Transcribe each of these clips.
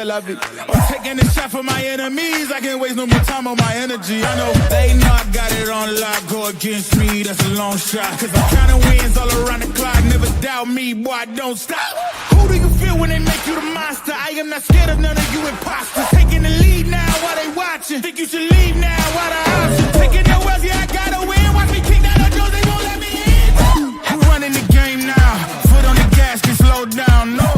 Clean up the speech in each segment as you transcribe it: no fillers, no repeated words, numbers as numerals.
c'est la vie. I'm taking a shot for my enemies. I can't waste no more time on my energy. I know they know I got it on lock. Go against me, that's a long shot. Cause I'm counting wins all around the clock. Never doubt me, boy, I don't stop. Who do you feel when they make you the monster? I am not scared of none of you imposters. Taking the lead now while they watching. Think you should leave now while the option. Taking no else, yeah, I gotta win. Watch me kick down the doors, they won't let me in. We're running the game now. Foot on the gas, can slow down, no.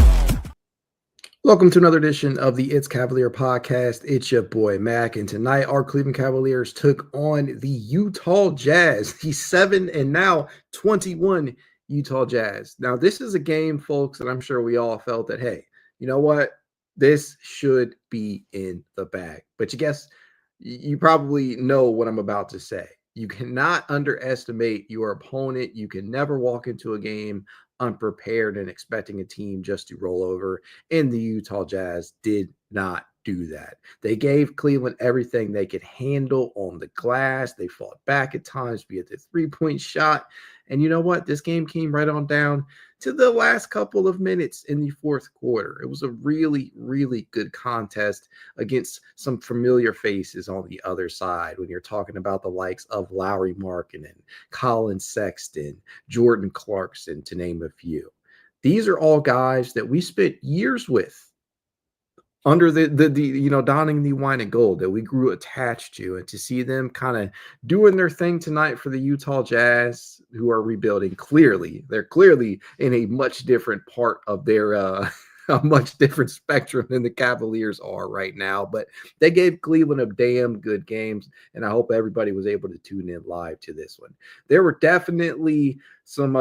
Welcome to another edition of the It's Cavalier podcast. It's your boy Mac, and tonight our Cleveland Cavaliers took on the Utah Jazz, the 7 and now 21 Utah Jazz. Now, this is a game, folks, that I'm sure we all felt that, hey, you know what? This should be in the bag. But you probably know what I'm about to say. You cannot underestimate your opponent. You can never walk into a game unprepared and expecting a team just to roll over. And the Utah Jazz did not do that. They gave Cleveland everything they could handle on the glass. They fought back at times, be it the three-point shot. And you know what? This game came right on down to the last couple of minutes in the fourth quarter. It was a really, really good contest against some familiar faces on the other side when you're talking about the likes of Lauri Markkanen, Colin Sexton, Jordan Clarkson, to name a few. These are all guys that we spent years with under the donning the wine and gold that we grew attached to, and to see them kind of doing their thing tonight for the Utah Jazz, who are rebuilding. They're clearly in a much different part of their a much different spectrum than the Cavaliers are right now, but they gave Cleveland a damn good game, and I hope everybody was able to tune in live to this one. There were definitely some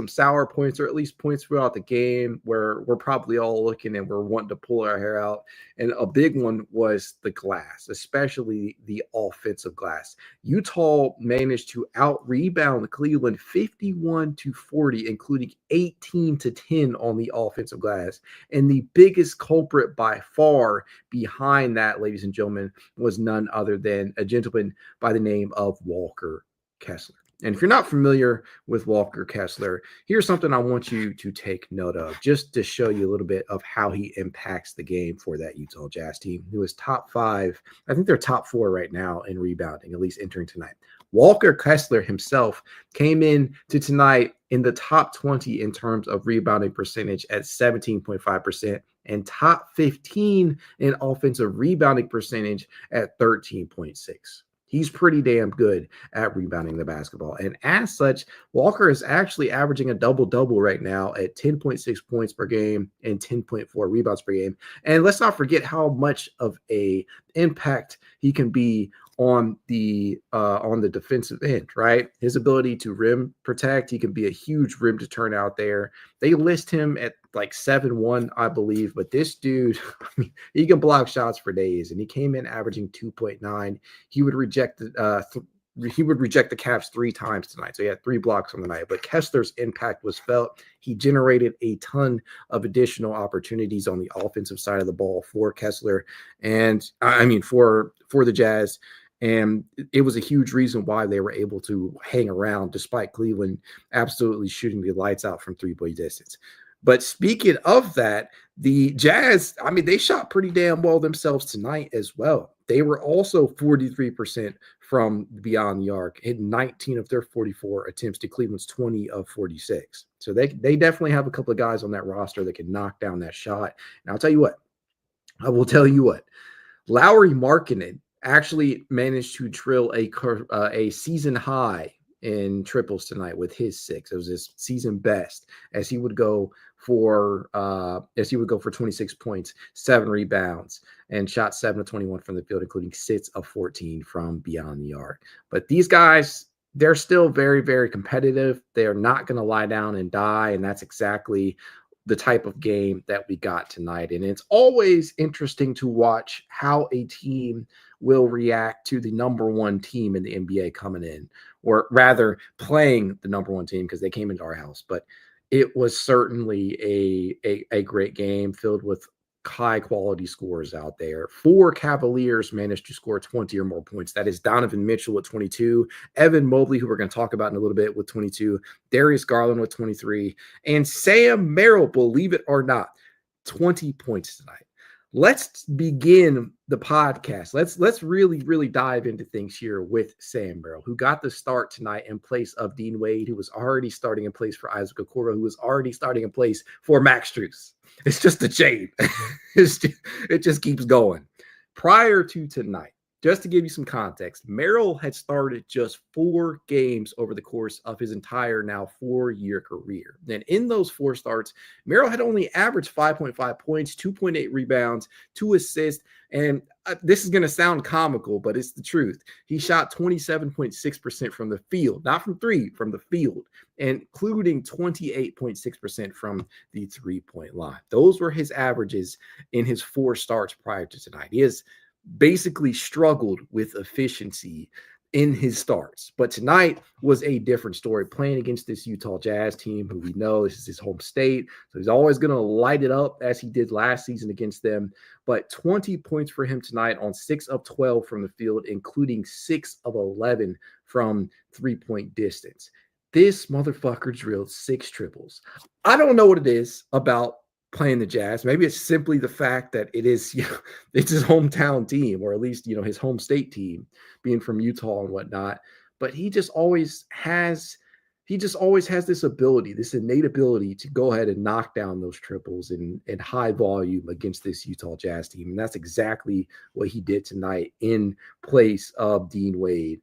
sour points, or at least points throughout the game where we're probably all looking and we're wanting to pull our hair out. And a big one was the glass, especially the offensive glass. Utah managed to out-rebound Cleveland 51-40, including 18-10 on the offensive glass. And the biggest culprit by far behind that, ladies and gentlemen, was none other than a gentleman by the name of Walker Kessler. And if you're not familiar with Walker Kessler, here's something I want you to take note of, just to show you a little bit of how he impacts the game for that Utah Jazz team, who is top 5. I think they're top 4 right now in rebounding, at least entering tonight. Walker Kessler himself came in to tonight in the top 20 in terms of rebounding percentage at 17.5%, and top 15 in offensive rebounding percentage at 13.6%. He's pretty damn good at rebounding the basketball. And as such, Walker is actually averaging a double-double right now at 10.6 points per game and 10.4 rebounds per game. And let's not forget how much of a impact he can be on the defensive end, right? His ability to rim protect, he can be a huge rim to turn out there. They list him at like 7'1", I believe, but this dude, I mean, he can block shots for days, and he came in averaging 2.9. He would reject the Cavs 3 times tonight, so he had 3 blocks on the night. But Kessler's impact was felt. He generated a ton of additional opportunities on the offensive side of the ball for Kessler, and I mean for the Jazz. And it was a huge reason why they were able to hang around despite Cleveland absolutely shooting the lights out from 3-point distance. But speaking of that, the Jazz, I mean, they shot pretty damn well themselves tonight as well. They were also 43% from beyond the arc, hit 19 of their 44 attempts to Cleveland's 20 of 46. So they definitely have a couple of guys on that roster that can knock down that shot. And I will tell you what, Lauri Markkanen actually managed to drill a season high in triples tonight with his 6. It was his season best, as he would go for 26 points, 7 rebounds, and shot 7 of 21 from the field, including 6 of 14 from beyond the arc. But these guys, they're still very, very competitive. They are not going to lie down and die, and that's exactly the type of game that we got tonight. And it's always interesting to watch how a team will react to the number 1 team in the NBA coming in, or rather playing the number 1 team, because they came into our house. But it was certainly a great game filled with high quality scores out there. 4 Cavaliers managed to score 20 or more points. That is Donovan Mitchell with 22, Evan Mobley, who we're going to talk about in a little bit, with 22, Darius Garland with 23, and Sam Merrill, believe it or not, 20 points tonight. let's begin the podcast. Let's really dive into things here with Sam Merrill, who got the start tonight in place of Dean Wade, who was already starting in place for Isaac Okoro, who was already starting in place for Max Strus. It's just a chain. It just keeps going. Prior to tonight, just to give you some context, Merrill had started just 4 games over the course of his entire now 4-year career. And in those 4 starts, Merrill had only averaged 5.5 points, 2.8 rebounds, 2 assists. And this is going to sound comical, but it's the truth. He shot 27.6% from the field, not from 3, from the field, including 28.6% from the 3-point line. Those were his averages in his 4 starts prior to tonight. He has basically struggled with efficiency in his starts, but tonight was a different story, playing against this Utah Jazz team who we know this is his home state, so he's always going to light it up as he did last season against them. But 20 points for him tonight on 6 of 12 from the field, including 6 of 11 from 3-point distance. This motherfucker drilled 6 triples. I don't know what it is about playing the Jazz. Maybe it's simply the fact that it is, it's his hometown team, or at least, his home state team, being from Utah and whatnot. But he just always has this ability, this innate ability to go ahead and knock down those triples in high volume against this Utah Jazz team. And that's exactly what he did tonight in place of Dean Wade.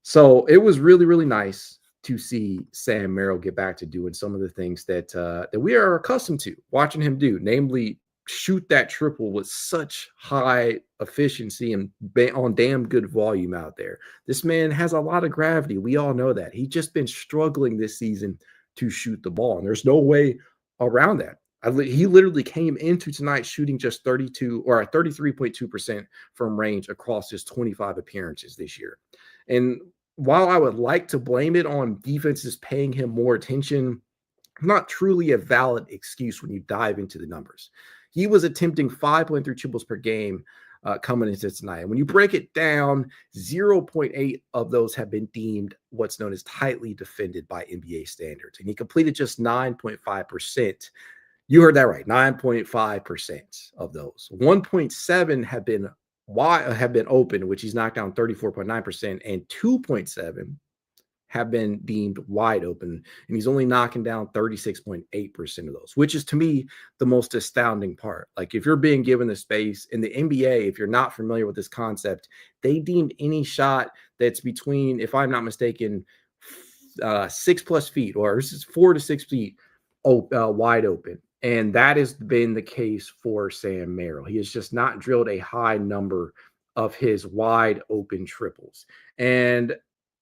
So it was really nice to see Sam Merrill get back to doing some of the things that we are accustomed to watching him do, namely shoot that triple with such high efficiency and on damn good volume out there. This man has a lot of gravity. We all know that. He's just been struggling this season to shoot the ball, and there's no way around that. He literally came into tonight shooting just 33.2% from range across his 25 appearances this year. And while I would like to blame it on defenses paying him more attention, not truly a valid excuse when you dive into the numbers. He was attempting 5.3 triples per game coming into tonight. And when you break it down, 0.8 of those have been deemed what's known as tightly defended by NBA standards. And he completed just 9.5%. You heard that right, 9.5% of those. 1.7 have been open, which he's knocked down 34.9%, and 2.7 have been deemed wide open, and he's only knocking down 36.8% of those, which is, to me, the most astounding part. Like, if you're being given the space in the NBA, if you're not familiar with this concept, they deemed any shot that's between, if I'm not mistaken, 6+ feet, or 4 to 6 feet wide open. And that has been the case for Sam Merrill. He has just not drilled a high number of his wide open triples. And,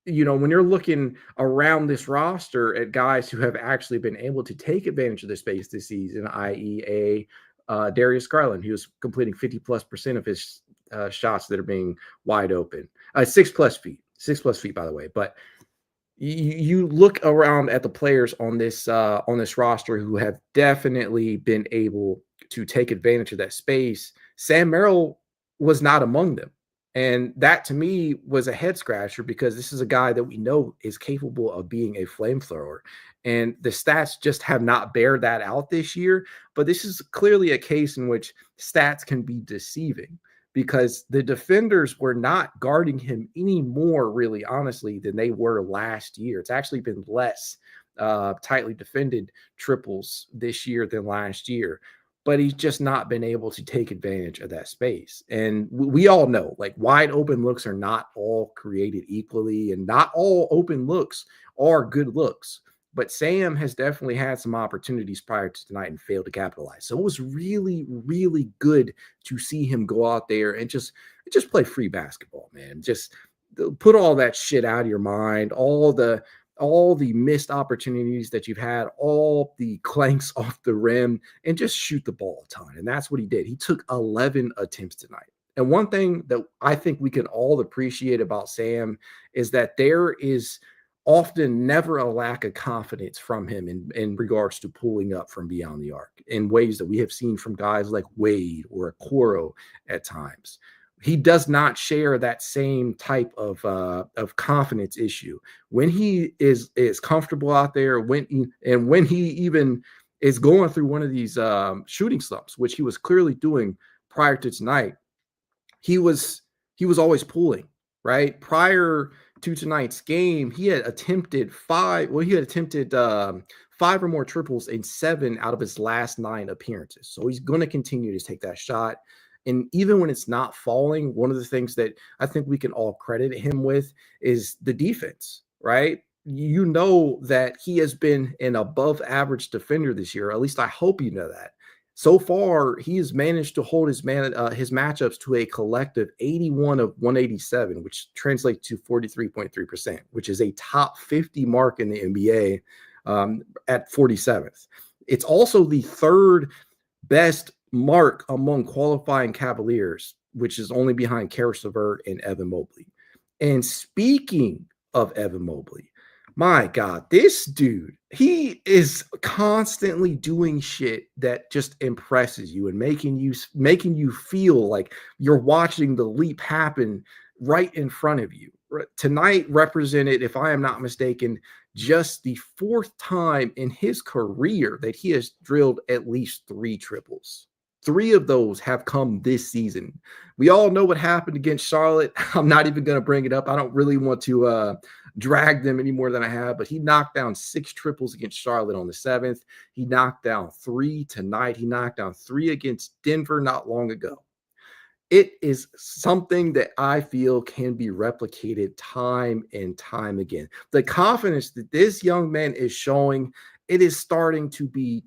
when you're looking around this roster at guys who have actually been able to take advantage of the space this season, i.e. Darius Garland, who's completing 50+% of his shots that are being wide open, 6+ feet, by the way. But you look around at the players on this roster who have definitely been able to take advantage of that space. Sam Merrill was not among them. And that, to me, was a head scratcher, because this is a guy that we know is capable of being a flamethrower. And the stats just have not bared that out this year. But this is clearly a case in which stats can be deceiving, because the defenders were not guarding him any more, really, honestly, than they were last year. It's actually been less tightly defended triples this year than last year. But he's just not been able to take advantage of that space. And we all know, like, wide open looks are not all created equally, and not all open looks are good looks. But Sam has definitely had some opportunities prior to tonight and failed to capitalize. So it was really good to see him go out there and just play free basketball, man. Just put all that shit out of your mind, all the missed opportunities that you've had, all the clanks off the rim, and just shoot the ball a ton. And that's what he did. He took 11 attempts tonight. And one thing that I think we can all appreciate about Sam is that there is often never a lack of confidence from him in regards to pulling up from beyond the arc in ways that we have seen from guys like Wade or Okoro at times. He does not share that same type of confidence issue when he is comfortable out there, when he even is going through one of these shooting slumps, which he was clearly doing prior to tonight, he was always pulling, right? Prior to tonight's game, he had attempted five or more triples in 7 out of his last 9 appearances. So he's going to continue to take that shot. And even when it's not falling, one of the things that I think we can all credit him with is the defense, right? You know that he has been an above average defender this year. At least I hope you know that. So far, he has managed to hold his matchups to a collective 81 of 187, which translates to 43.3%, which is a top 50 mark in the NBA at 47th. It's also the 3rd best mark among qualifying Cavaliers, which is only behind Karis LeVert and Evan Mobley. And speaking of Evan Mobley, my God, this dude, he is constantly doing shit that just impresses you and making you feel like you're watching the leap happen right in front of you. Tonight represented, if I am not mistaken, just the 4th time in his career that he has drilled at least 3 triples. 3 of those have come this season. We all know what happened against Charlotte. I'm not even going to bring it up. I don't really want to drag them any more than I have, but he knocked down 6 triples against Charlotte on the 7th. He knocked down 3 tonight. He knocked down 3 against Denver not long ago. It is something that I feel can be replicated time and time again. The confidence that this young man is showing, it is starting to be,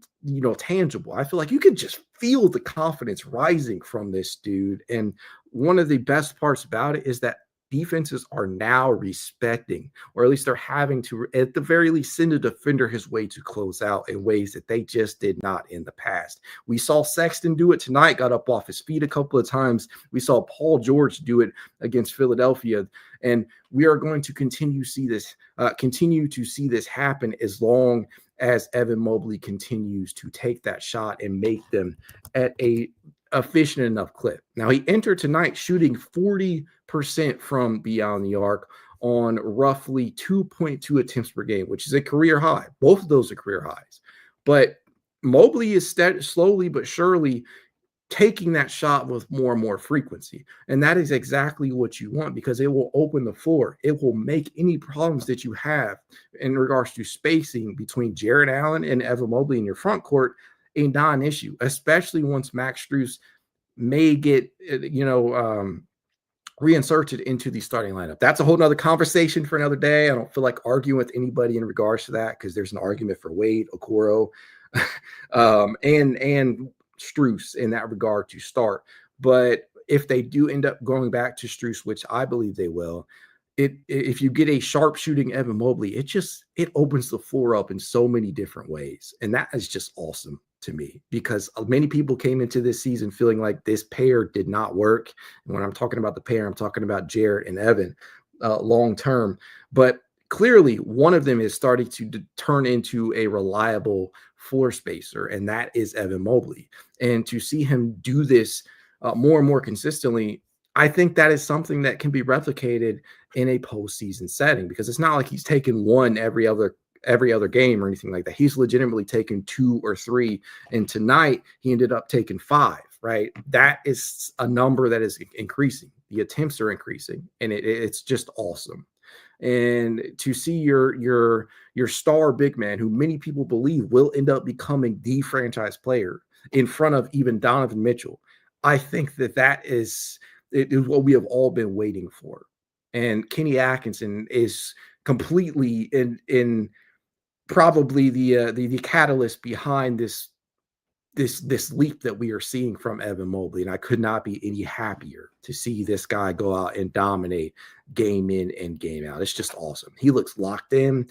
tangible. I feel like you can just feel the confidence rising from this dude. And one of the best parts about it is that defenses are now respecting, or at least they're having to, at the very least, send a defender his way to close out in ways that they just did not in the past. We saw Sexton do it tonight, got up off his feet a couple of times. We saw Paul George do it against Philadelphia. And we are going to continue to see this happen as long as Evan Mobley continues to take that shot and make them at a efficient enough clip. Now, he entered tonight shooting 40% from beyond the arc on roughly 2.2 attempts per game, which is a career high. Both of those are career highs. But Mobley is slowly but surely taking that shot with more and more frequency. And that is exactly what you want, because it will open the floor. It will make any problems that you have in regards to spacing between Jared Allen and Evan Mobley in your front court a non-issue, especially once Max Strus may get, reinserted into the starting lineup. That's a whole nother conversation for another day. I don't feel like arguing with anybody in regards to that, because there's an argument for Wade, Okoro, and Strus in that regard to start. But if they do end up going back to Strus, which I believe they will, if you get a sharp shooting Evan Mobley, it opens the floor up in so many different ways. And that is just awesome to me, because many people came into this season feeling like this pair did not work. And when I'm talking about the pair, I'm talking about Jared and Evan long term. But clearly, one of them is starting to turn into a reliable floor spacer, and that is Evan Mobley. And to see him do this more and more consistently, I think that is something that can be replicated in a postseason setting, because it's not like he's taken one every other game or anything like that. He's legitimately taken 2 or 3, and tonight he ended up taking 5. Right, that is a number that is increasing. The attempts are increasing, and it's just awesome. And to see your star big man, who many people believe will end up becoming the franchise player in front of even Donovan Mitchell, I think that is what we have all been waiting for. And Kenny Atkinson is completely in probably the catalyst behind this leap that we are seeing from Evan Mobley. And I could not be any happier to see this guy go out and dominate game in and game out. It's just awesome. He looks locked in.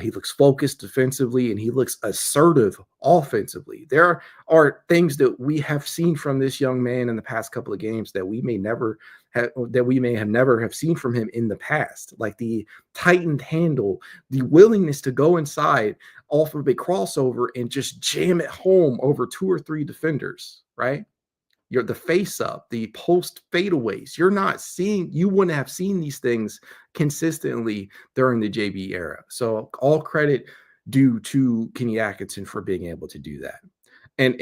He looks focused defensively, and he looks assertive offensively. There are things that we have seen from this young man in the past couple of games that we may have never seen from him in the past, like the tightened handle, the willingness to go inside off of a crossover and just jam it home over 2 or 3 defenders, right? You're the face up, the post fadeaways. You wouldn't have seen these things consistently during the JB era. So all credit due to Kenny Atkinson for being able to do that. And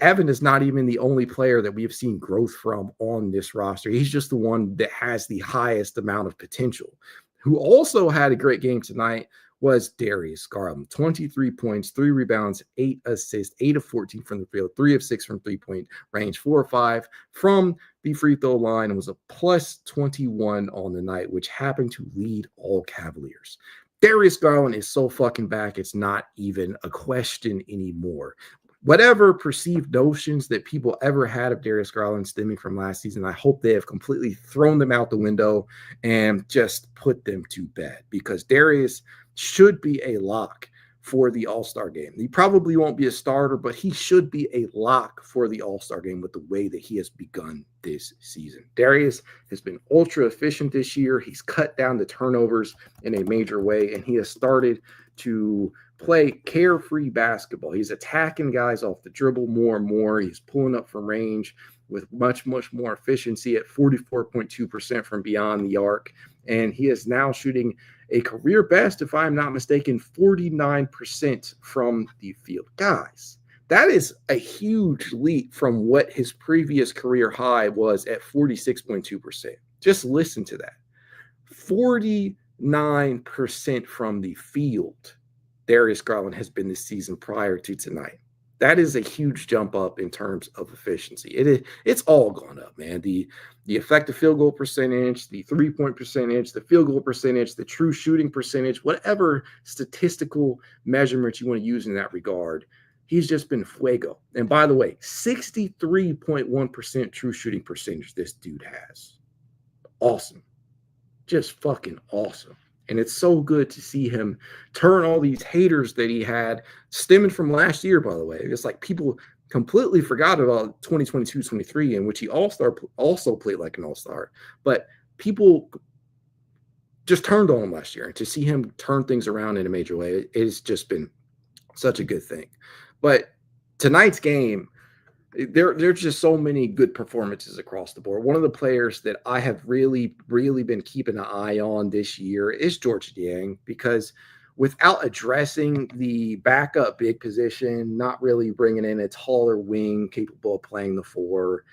Evan is not even the only player that we have seen growth from on this roster. He's just the one that has the highest amount of potential. Who also had a great game tonight was Darius Garland. 23 points, 3 rebounds, 8 assists, 8 of 14 from the field, 3 of 6 from three-point range, 4 of 5 from the free throw line, and was a plus 21 on the night, which happened to lead all Cavaliers. Darius Garland is so fucking back, it's not even a question anymore. Whatever perceived notions that people ever had of Darius Garland stemming from last season, I hope they have completely thrown them out the window and just put them to bed, because Darius should be a lock for the All-Star game. He probably won't be a starter, but he should be a lock for the All-Star game with the way that he has begun this season. Darius has been ultra efficient this year. He's cut down the turnovers in a major way, and he has started to play carefree basketball. He's attacking guys off the dribble more and more. He's pulling up from range with much, much more efficiency at 44.2% from beyond the arc. And he is now shooting a career best, if I'm not mistaken, 49% from the field. Guys, that is a huge leap from what his previous career high was at 46.2%. Just listen to that. 49% from the field Darius Garland has been this season prior to tonight. That is a huge jump up in terms of efficiency. It's all gone up, man. The effective field goal percentage, the three-point percentage, the field goal percentage, the true shooting percentage, whatever statistical measurement you want to use in that regard, he's just been fuego. And by the way, 63.1% true shooting percentage this dude has. Awesome. Just fucking awesome. And it's so good to see him turn all these haters that he had stemming from last year, by the way. It's like people completely forgot about 2022-23, in which he also played like an all-star. But people just turned on him last year. And to see him turn things around in a major way, it's just been such a good thing. But tonight's game, there's just so many good performances across the board. One of the players that I have really, really been keeping an eye on this year is Niang, because without addressing the backup big position, not really bringing in a taller wing capable of playing the four,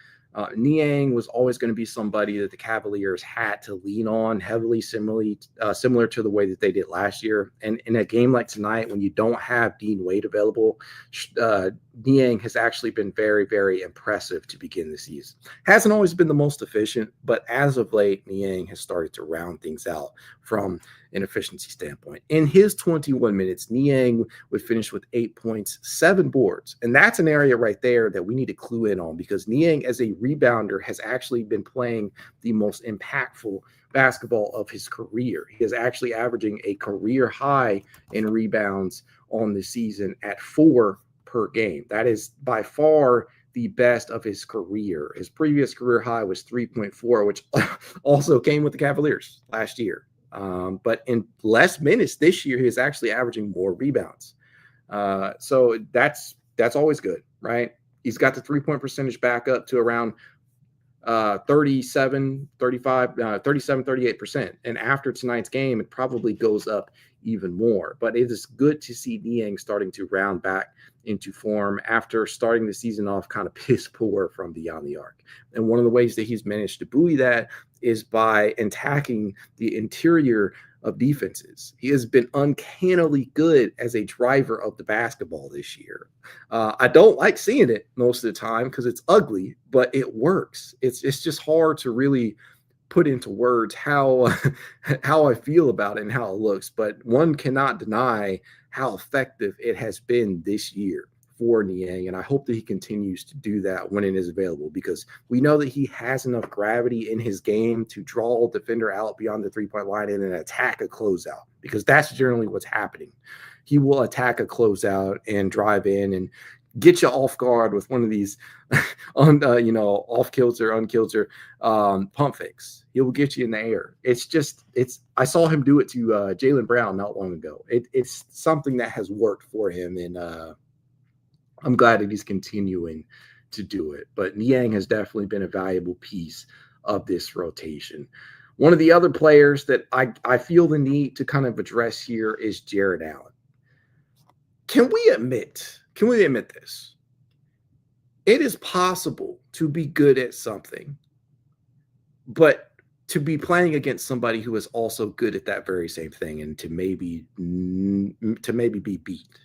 Niang was always going to be somebody that the Cavaliers had to lean on heavily, similar to the way that they did last year. And in a game like tonight, when you don't have Dean Wade available, Niang has actually been very, very impressive to begin the season. Hasn't always been the most efficient, but as of late, Niang has started to round things out from an efficiency standpoint. In his 21 minutes, Niang would finish with 8 points, 7 boards. And that's an area right there that we need to clue in on, because Niang as a rebounder has actually been playing the most impactful basketball of his career. He is actually averaging a career high in rebounds on the season at 4 per game. That is by far the best of his career. His previous career high was 3.4, which also came with the Cavaliers last year. But in less minutes this year, he is actually averaging more rebounds. So that's always good, right? He's got the 3-point percentage back up to around 38%. And after tonight's game, it probably goes up even more. But it is good to see Niang starting to round back into form after starting the season off kind of piss poor from beyond the arc. And one of the ways that he's managed to buoy that is by attacking the interior of defenses. He has been uncannily good as a driver of the basketball this year. I don't like seeing it most of the time because it's ugly, but it works. It's just hard to really put into words how I feel about it and how it looks, but one cannot deny how effective it has been this year for Niang, and I hope that he continues to do that when it is available, because we know that he has enough gravity in his game to draw a defender out beyond the three-point line and then attack a closeout, because that's generally what's happening. He will attack a closeout and drive in and get you off guard with one of these off-kilter, unkilter pump fakes. He will get you in the air. I saw him do it to Jaylen Brown not long ago. It's something that has worked for him, and I'm glad that he's continuing to do it. But Niang has definitely been a valuable piece of this rotation. One of the other players that I feel the need to kind of address here is Jarrett Allen. Can we admit this? It is possible to be good at something, but to be playing against somebody who is also good at that very same thing and to maybe be beat.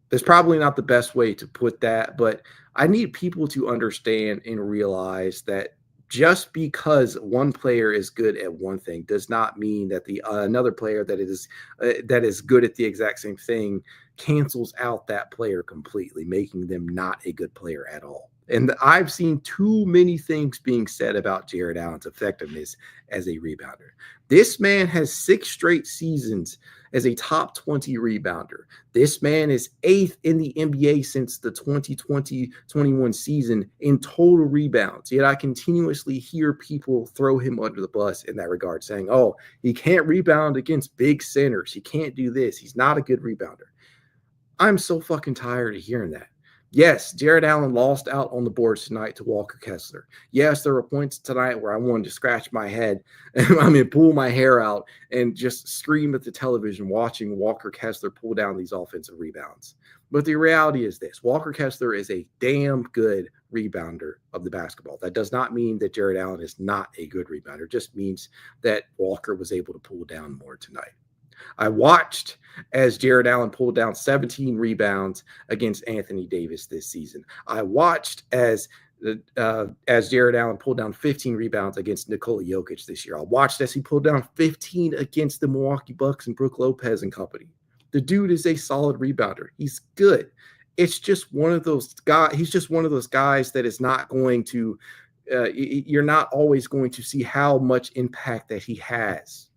That's probably not the best way to put that, but I need people to understand and realize that just because one player is good at one thing does not mean that the another player that is good at the exact same thing cancels out that player completely, making them not a good player at all. And I've seen too many things being said about Jared Allen's effectiveness as a rebounder. This man has 6 straight seasons as a top 20 rebounder. This man is 8th in the NBA since the 2020-21 season in total rebounds. Yet I continuously hear people throw him under the bus in that regard, saying, oh, he can't rebound against big centers. He can't do this. He's not a good rebounder. I'm so fucking tired of hearing that. Yes, Jared Allen lost out on the boards tonight to Walker Kessler. Yes, there were points tonight where I wanted to scratch my head and pull my hair out and just scream at the television watching Walker Kessler pull down these offensive rebounds. But the reality is this: Walker Kessler is a damn good rebounder of the basketball. That does not mean that Jared Allen is not a good rebounder. It just means that Walker was able to pull down more tonight. I watched as Jared Allen pulled down 17 rebounds against Anthony Davis this season. I watched as Jared Allen pulled down 15 rebounds against Nikola Jokic this year. I watched as he pulled down 15 against the Milwaukee Bucks and Brook Lopez and company. The dude is a solid rebounder. He's good. It's just one of those guys. He's just one of those guys that is not going to. You're not always going to see how much impact that he has.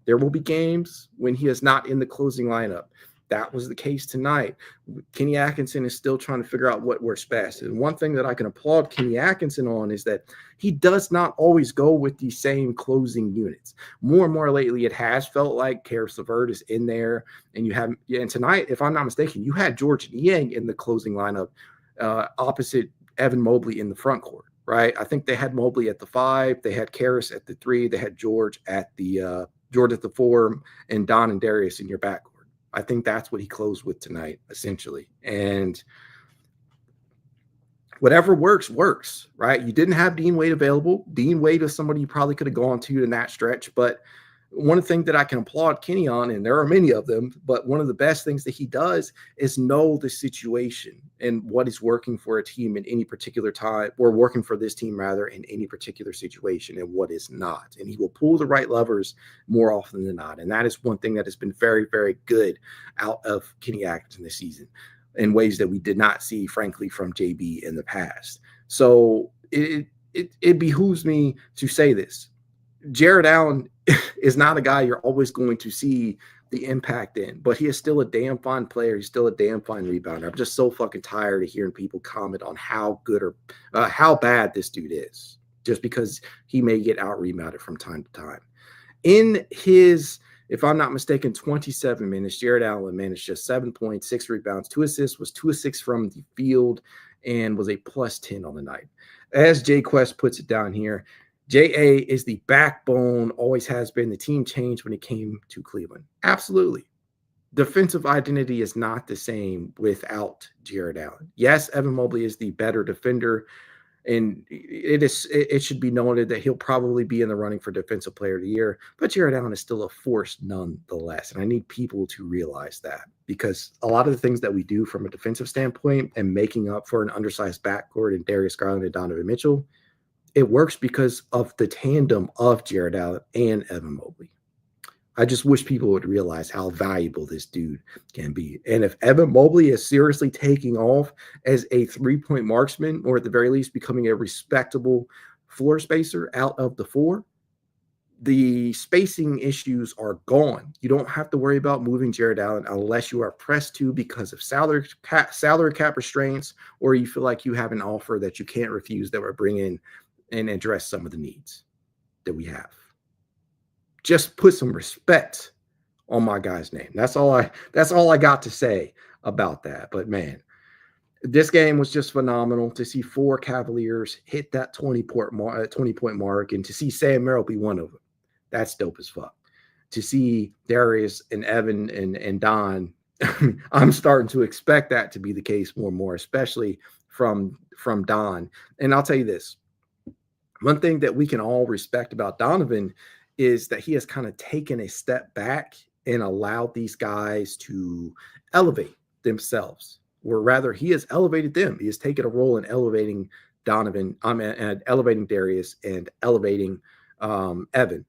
There will be games when he is not in the closing lineup. That was the case tonight. Kenny Atkinson is still trying to figure out what works best. And one thing that I can applaud Kenny Atkinson on is that he does not always go with the same closing units. More and more lately, it has felt like Karis LeVert is in there. And tonight, if I'm not mistaken, you had George Niang in the closing lineup opposite Evan Mobley in the front court, right? I think they had Mobley at the 5. They had Karis at the 3. They had George at the 4, and Don and Darius in your backcourt. I think that's what he closed with tonight, essentially. And whatever works, right? You didn't have Dean Wade available. Dean Wade is somebody you probably could have gone to in that stretch. But one thing that I can applaud Kenny on, and there are many of them, but one of the best things that he does is know the situation and what is working for a team in any particular time, or working for this team rather, in any particular situation, and what is not. And he will pull the right levers more often than not. And that is one thing that has been very, very good out of Kenny Atkinson this season in ways that we did not see, frankly, from JB in the past. So it behooves me to say this. Jared Allen is not a guy you're always going to see the impact in, but he is still a damn fine player. He's still a damn fine rebounder. I'm just so fucking tired of hearing people comment on how good or how bad this dude is, just because he may get out rebounded from time to time. In his, if I'm not mistaken, 27 minutes, Jared Allen managed just 7 points, 6 rebounds, 2 assists, was 2 of 6 from the field, and was a +10 on the night. As Jay Quest puts it down here, J.A. is the backbone, always has been. The team changed when it came to Cleveland. Absolutely. Defensive identity is not the same without Jared Allen. Yes, Evan Mobley is the better defender, and it should be noted that he'll probably be in the running for Defensive Player of the Year, but Jared Allen is still a force nonetheless, and I need people to realize that, because a lot of the things that we do from a defensive standpoint and making up for an undersized backcourt in Darius Garland and Donovan Mitchell, it works because of the tandem of Jared Allen and Evan Mobley. I just wish people would realize how valuable this dude can be. And if Evan Mobley is seriously taking off as a 3-point marksman, or at the very least becoming a respectable floor spacer out of the 4, the spacing issues are gone. You don't have to worry about moving Jared Allen unless you are pressed to because of salary cap restraints, or you feel like you have an offer that you can't refuse that will bring in and address some of the needs that we have. Just put some respect on my guy's name. That's all I got to say about that. But man, this game was just phenomenal to see 4 Cavaliers hit that 20-point mark, and to see Sam Merrill be one of them. That's dope as fuck. To see Darius and Evan and Don, I'm starting to expect that to be the case more and more, especially from Don. And I'll tell you this. One thing that we can all respect about Donovan is that he has kind of taken a step back and allowed these guys to elevate themselves, or rather, he has elevated them. He has taken a role in elevating Donovan, and elevating Darius, and elevating Evan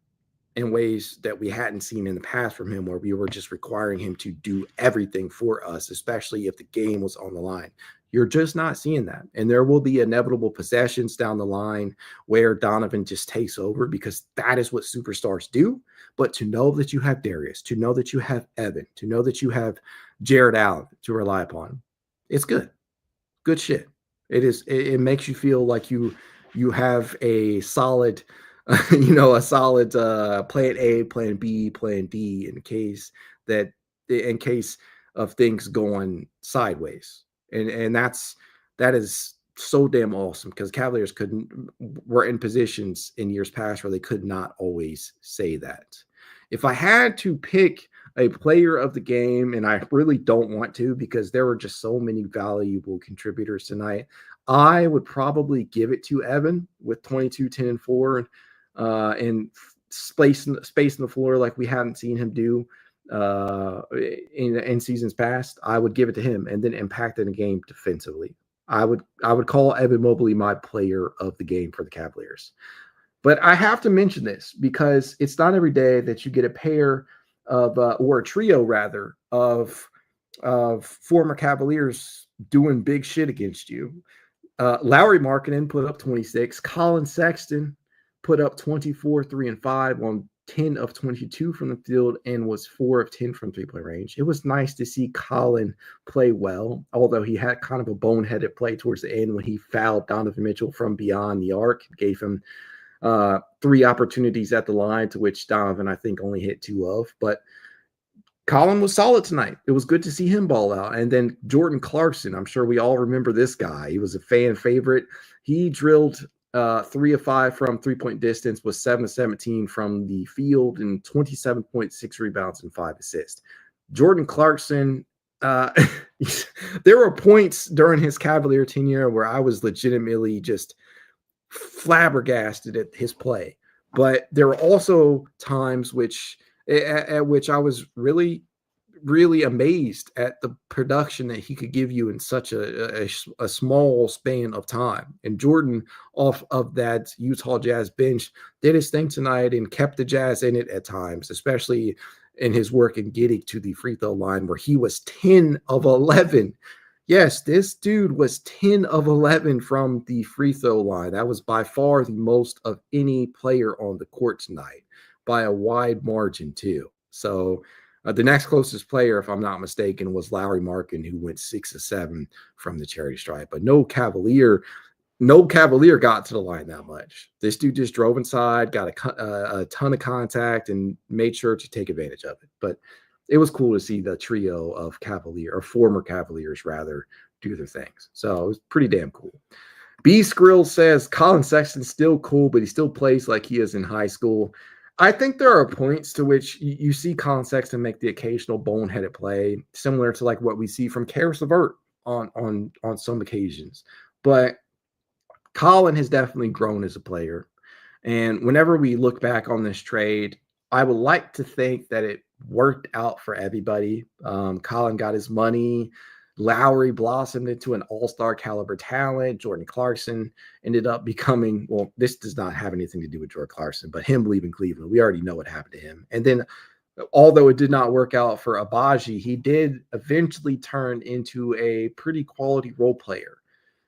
in ways that we hadn't seen in the past from him, where we were just requiring him to do everything for us, especially if the game was on the line. You're just not seeing that. And there will be inevitable possessions down the line where Donovan just takes over, because that is what superstars do. But to know that you have Darius, to know that you have Evan, to know that you have Jared Allen to rely upon, it's good. Good shit. It is. It makes you feel like you have a solid, a solid plan A, plan B, plan D in case of things going sideways. And that is so damn awesome, because Cavaliers were in positions in years past where they could not always say that. If I had to pick a player of the game, and I really don't want to because there were just so many valuable contributors tonight, I would probably give it to Evan with 22, 10, and 4, and spacing the floor like we haven't seen him do in seasons past. I would give it to him, and then impacting the game defensively. I would call Evan Mobley my player of the game for the Cavaliers. But I have to mention this because it's not every day that you get a pair of or a trio rather of former Cavaliers doing big shit against you. Lauri Markkanen put up 26. Colin Sexton put up 24, 3 and 5 on 10 of 22 from the field, and was 4 of 10 from three-point range. It was nice to see Colin play well, although he had kind of a boneheaded play towards the end when he fouled Donovan Mitchell from beyond the arc, gave him 3 opportunities at the line, to which Donovan, I think, only hit 2 of. But Colin was solid tonight. It was good to see him ball out. And then Jordan Clarkson, I'm sure we all remember this guy. He was a fan favorite. He drilled 3 of 5 from three-point distance, was 7 of 17 from the field, and 27.6 rebounds and 5 assists. Jordan Clarkson, there were points during his Cavalier tenure where I was legitimately just flabbergasted at his play. But there were also times at which I was really, really amazed at the production that he could give you in such a small span of time. And Jordan, off of that Utah Jazz bench, did his thing tonight and kept the Jazz in it at times, especially in his work in getting to the free throw line, where he was 10 of 11. Yes, this dude was 10 of 11 from the free throw line. That was by far the most of any player on the court tonight, by a wide margin too. So the next closest player, if I'm not mistaken, was Lauri Markkanen, who went 6 of 7 from the charity stripe. But no Cavalier got to the line that much. This dude just drove inside, got a ton of contact, and made sure to take advantage of it. But it was cool to see the trio of former Cavaliers rather, do their things. So it was pretty damn cool. B Skrill says Colin Sexton's still cool, but he still plays like he is in high school. I think there are points to which you see Colin Sexton make the occasional boneheaded play, similar to like what we see from Karis LeVert on some occasions. But Colin has definitely grown as a player. And whenever we look back on this trade, I would like to think that it worked out for everybody. Colin got his money. Lowry blossomed into an all-star caliber talent. Jordan Clarkson ended up becoming, well, this does not have anything to do with Jordan Clarkson, but him leaving Cleveland, we already know what happened to him. And then, although it did not work out for Abaji, he did eventually turn into a pretty quality role player.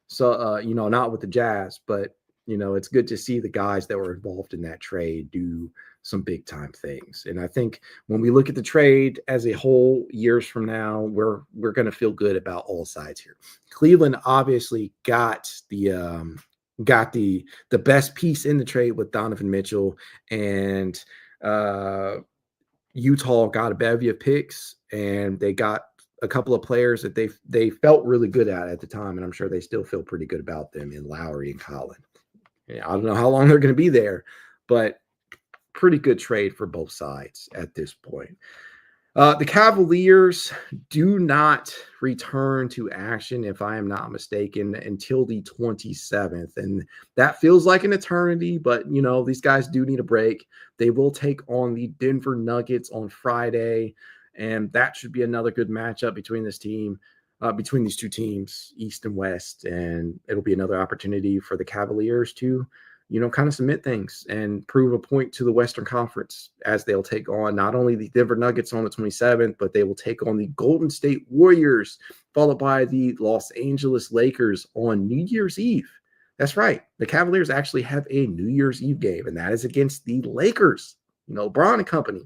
So, not with the Jazz, but, it's good to see the guys that were involved in that trade do some big time things. And I think when we look at the trade as a whole, years from now, we're going to feel good about all sides here. Cleveland obviously got the best piece in the trade with Donovan Mitchell, and Utah got a bevy of picks, and they got a couple of players that they felt really good at the time, and I'm sure they still feel pretty good about them in Lowry and Colin. I don't know how long they're going to be there, but pretty good trade for both sides at this point. The Cavaliers do not return to action, if I am not mistaken, until the 27th. And that feels like an eternity, but, these guys do need a break. They will take on the Denver Nuggets on Friday, and that should be another good matchup between these two teams, East and West. And it'll be another opportunity for the Cavaliers to kind of submit things and prove a point to the Western Conference, as they'll take on not only the Denver Nuggets on the 27th, but they will take on the Golden State Warriors, followed by the Los Angeles Lakers on New Year's Eve. That's right. The Cavaliers actually have a New Year's Eve game, and that is against the Lakers, Braun and company.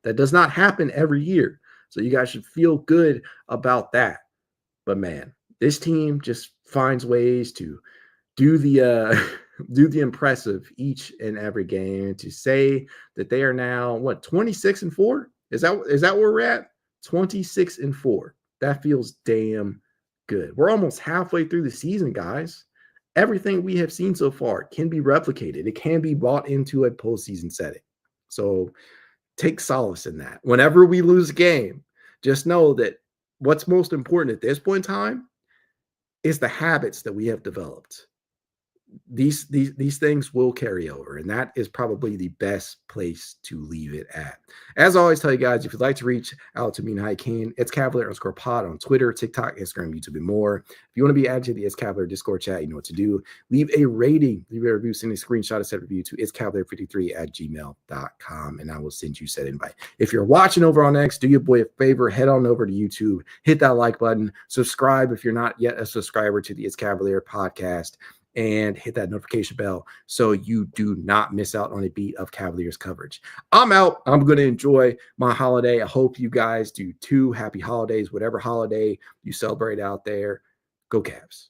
That does not happen every year. So you guys should feel good about that. But man, this team just finds ways to do the impressive each and every game. To say that they are now 26-4? Is that where we're at? 26-4. That feels damn good. We're almost halfway through the season, guys. Everything we have seen so far can be replicated. It can be brought into a postseason setting. So take solace in that. Whenever we lose a game, just know that what's most important at this point in time is the habits that we have developed. These things will carry over, and that is probably the best place to leave it at. As I always tell you guys, if you'd like to reach out to me and I can, it's Cavalier_pod on Twitter, TikTok, Instagram, YouTube, and more. If you want to be added to the It's Cavalier Discord chat, you know what to do. Leave a rating, leave a review, send a screenshot of said review to itscavalier53@gmail.com, and I will send you said invite. If you're watching over on X, do your boy a favor, head on over to YouTube, hit that like button, subscribe if you're not yet a subscriber to the It's Cavalier podcast, and hit that notification bell so you do not miss out on a beat of Cavaliers coverage. I'm out. I'm going to enjoy my holiday. I hope you guys do too. Happy holidays, whatever holiday you celebrate out there. Go Cavs.